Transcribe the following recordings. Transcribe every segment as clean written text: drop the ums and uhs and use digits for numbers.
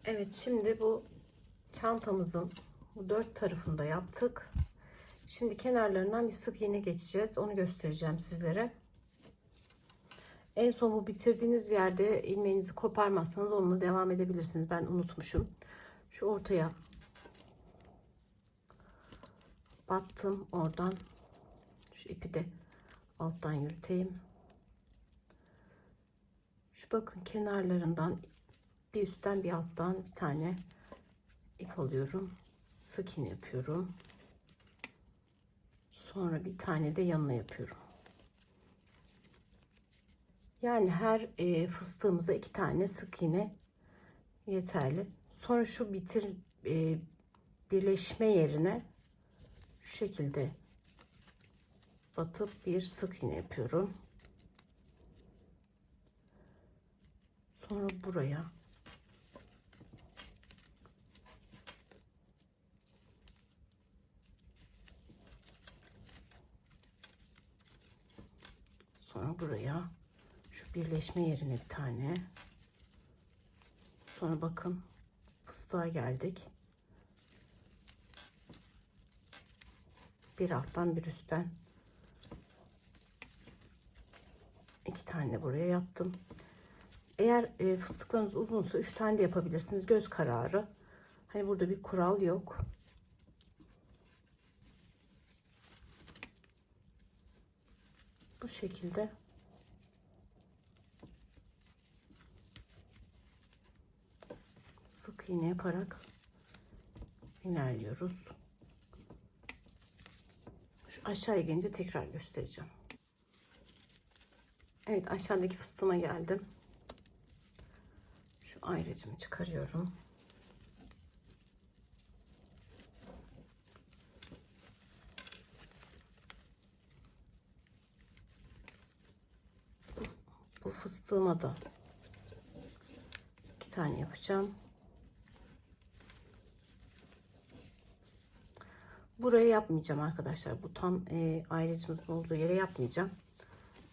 Evet, şimdi bu çantamızın bu dört tarafını da yaptık. Şimdi kenarlarından bir sık iğne geçeceğiz. Onu göstereceğim sizlere. En son bu bitirdiğiniz yerde ilmeğinizi koparmazsanız onunla devam edebilirsiniz. Ben unutmuşum. Şu ortaya battım. Oradan şu ipi de alttan yürüteyim. Şu bakın kenarlarından bir üstten bir alttan bir tane ip alıyorum. Sık iğne yapıyorum. Sonra bir tane de yanına yapıyorum. Yani her fıstığımıza 2 tane sık iğne yeterli. Sonra şu birleşme yerine şu şekilde batıp bir sık iğne yapıyorum. Sonra buraya şu birleşme yerine bir tane. Sonra bakın fıstığa geldik. Bir alttan bir üstten 2 tane buraya yaptım. Eğer fıstıklarınız uzunsa 3 tane de yapabilirsiniz. Göz kararı. Hani burada bir kural yok. Bu şekilde sık iğne yaparak ilerliyoruz. Şu aşağıya gelince tekrar göstereceğim. Evet, aşağıdaki fıstığıma geldim. Şu ayracımı çıkarıyorum. Bu fıstığıma da 2 tane yapacağım. Buraya yapmayacağım arkadaşlar. Bu tam ayracımızın olduğu yere yapmayacağım.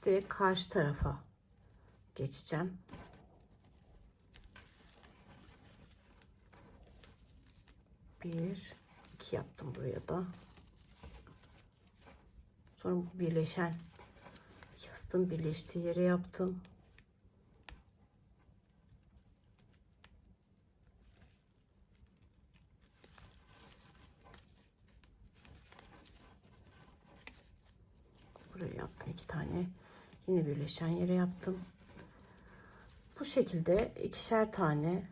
Direkt karşı tarafa geçeceğim. Bir, iki yaptım buraya da. Sonra bu birleşen fıstığın birleştiği yere yaptım. Buraya yaptım 2 tane. Yine birleşen yere yaptım. Bu şekilde 2'şer tane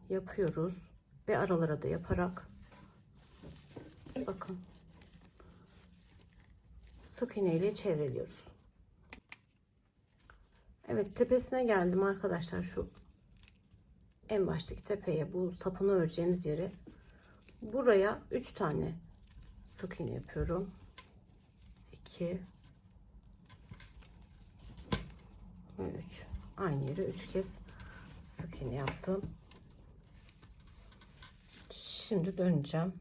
yapıyoruz ve aralara da yaparak bakın sık iğne ile çevreliyoruz. Evet, tepesine geldim arkadaşlar. Şu en baştaki tepeye, bu sapını öreceğimiz yere, buraya 3 tane sık iğne yapıyorum. 2 ve 3. Aynı yere 3 kez sık iğne yaptım. Şimdi döneceğim.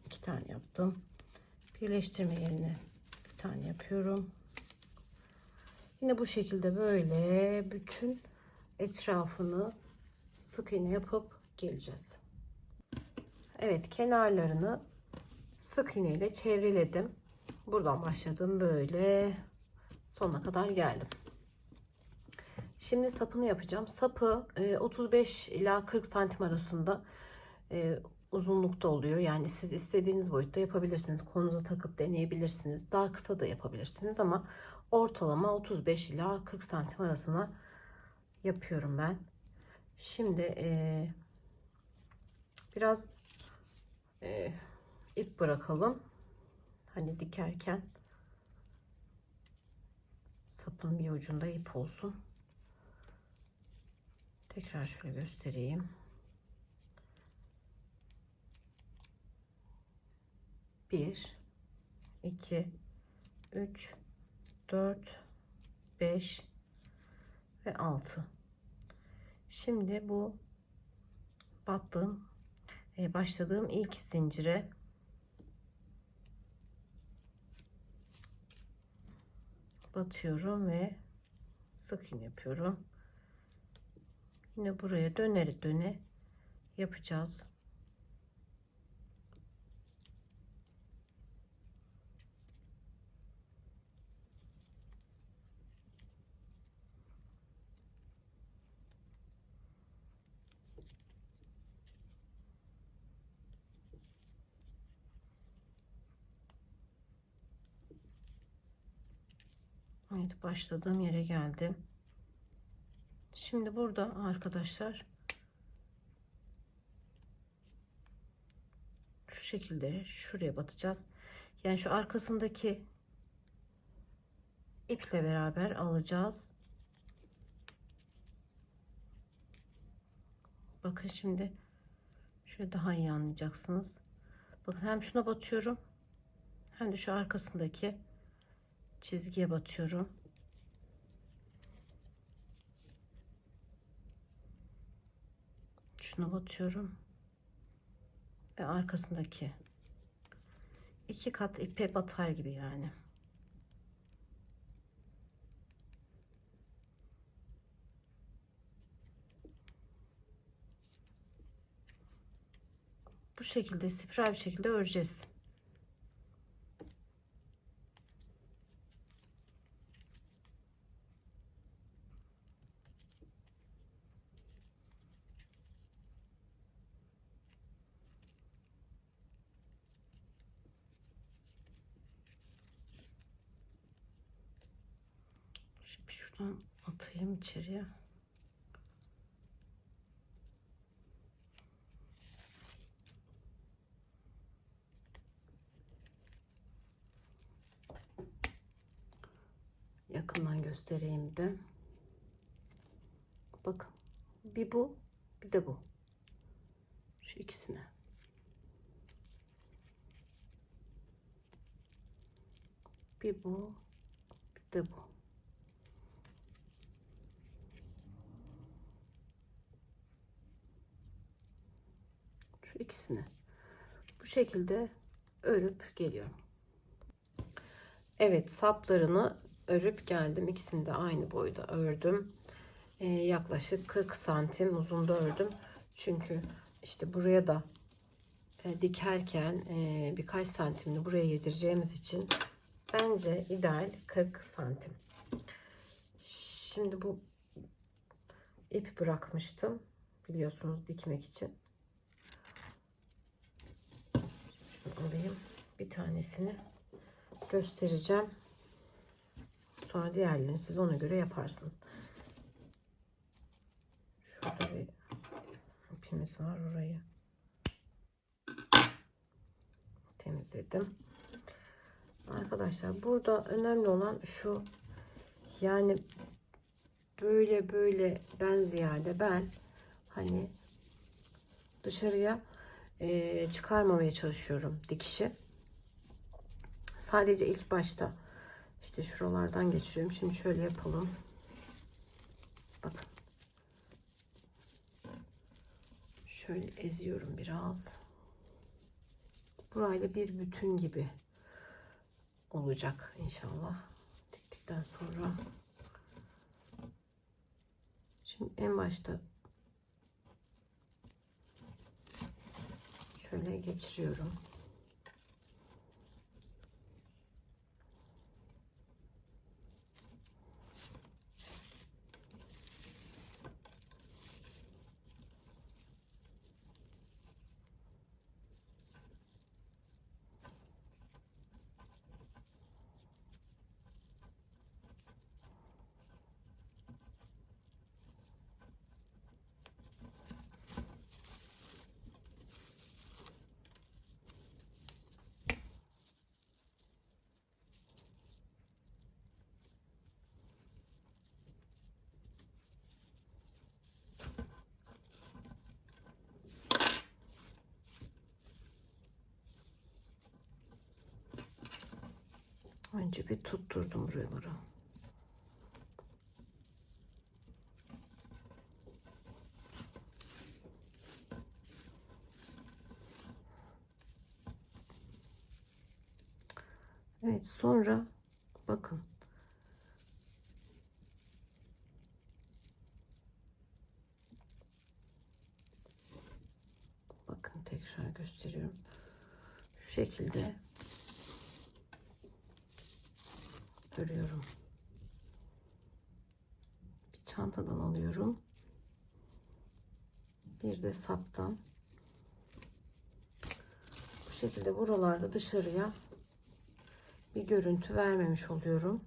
İki tane yaptım. Birleştirme yerine bir tane yapıyorum. Yine bu şekilde böyle bütün etrafını sık iğne yapıp geleceğiz. Evet, kenarlarını sık iğne ile çevreledim. Buradan başladım, böyle sonuna kadar geldim. Şimdi sapını yapacağım. Sapı 35 ila 40 santim arasında uzunlukta oluyor. Yani siz istediğiniz boyutta yapabilirsiniz. Kolunuza takıp deneyebilirsiniz. Daha kısa da yapabilirsiniz ama ortalama 35 ila 40 santim arasına yapıyorum ben. Şimdi biraz ip bırakalım. Hani dikerken sapın bir ucunda ip olsun. Tekrar şöyle göstereyim. 1 2 3 4 5 ve 6. Şimdi bu battığım başladığım ilk zincire batıyorum ve sık iğne yapıyorum. Yine buraya döne döne yapacağız. Evet, başladığım yere geldim. Şimdi burada arkadaşlar şu şekilde şuraya batacağız. Yani şu arkasındaki iple beraber alacağız. Bakın şimdi şöyle daha iyi anlayacaksınız. Bakın hem şuna batıyorum hem de şu arkasındaki çizgiye batıyorum. Şuna batıyorum ve arkasındaki iki kat ipe batar gibi yani. Bu şekilde spiral bir şekilde öreceğiz. Şimdi şuradan atayım içeriye. Yakından göstereyim de. Bakın. Bir bu, bir de bu. Şu ikisine. Bir bu, bir de bu. Şu ikisini. Bu şekilde örüp geliyorum. Evet, saplarını örüp geldim. İkisini de aynı boyda ördüm. Yaklaşık 40 santim uzunluğunda ördüm. Çünkü işte buraya da dikerken birkaç santimini buraya yedireceğimiz için bence ideal 40 santim. Şimdi bu ip bırakmıştım. Biliyorsunuz dikmek için. Şunu alayım. Bir tanesini göstereceğim. Sonra diğerlerini siz ona göre yaparsınız. Şurada bir ipimiz var, orayı temizledim. Arkadaşlar burada önemli olan şu, yani böyleden ziyade ben hani dışarıya çıkarmamaya çalışıyorum dikişi. Sadece ilk başta işte şuralardan geçiyorum. Şimdi şöyle yapalım. Bakın. Şöyle eziyorum biraz. Burayla bir bütün gibi olacak inşallah. Diktikten sonra. Şimdi en başta şöyle geçiriyorum. Önce bir tutturdum buraları. Evet, sonra bakın. Bakın tekrar gösteriyorum. Şu şekilde örüyorum. Bir çantadan alıyorum. Bir de saptan. Bu şekilde buralarda dışarıya bir görüntü vermemiş oluyorum.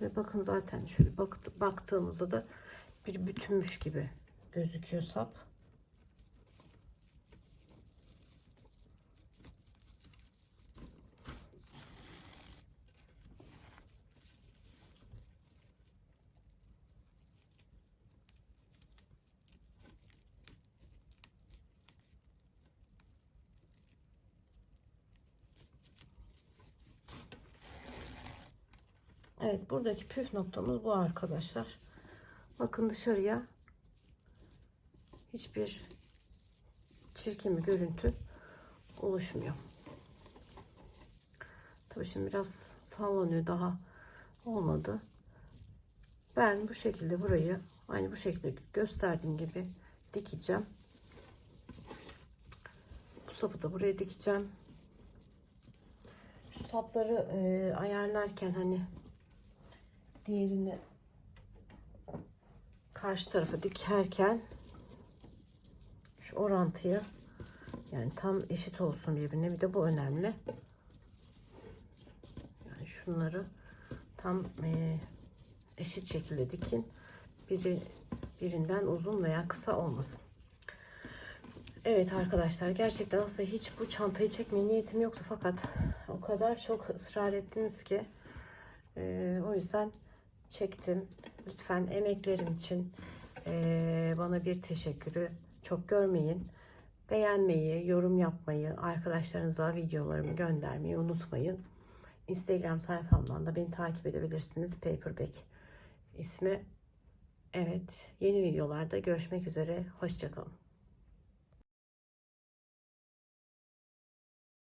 Ve bakın zaten şöyle baktığımızda da bir bütünmüş gibi gözüküyor sap. Evet, buradaki püf noktamız bu arkadaşlar. Bakın dışarıya hiçbir çirkin bir görüntü oluşmuyor. Tabii şimdi biraz sallanıyor, daha olmadı. Ben bu şekilde burayı aynı bu şekilde gösterdiğim gibi dikeceğim. Bu sapı da buraya dikeceğim. Şu sapları ayarlarken hani diğerini karşı tarafa dikerken şu orantıyı, yani tam eşit olsun birbirine, bir de bu önemli. Yani şunları tam eşit şekilde dikin. Birinden uzun veya kısa olmasın. Evet arkadaşlar, gerçekten aslında hiç bu çantayı çekmeye niyetim yoktu, fakat o kadar çok ısrar ettiniz ki o yüzden çektim. Lütfen emeklerim için bana bir teşekkürü çok görmeyin. Beğenmeyi, yorum yapmayı, arkadaşlarınıza videolarımı göndermeyi unutmayın. Instagram sayfamdan da beni takip edebilirsiniz. Paperback ismi. Evet, yeni videolarda görüşmek üzere. Hoşça kalın.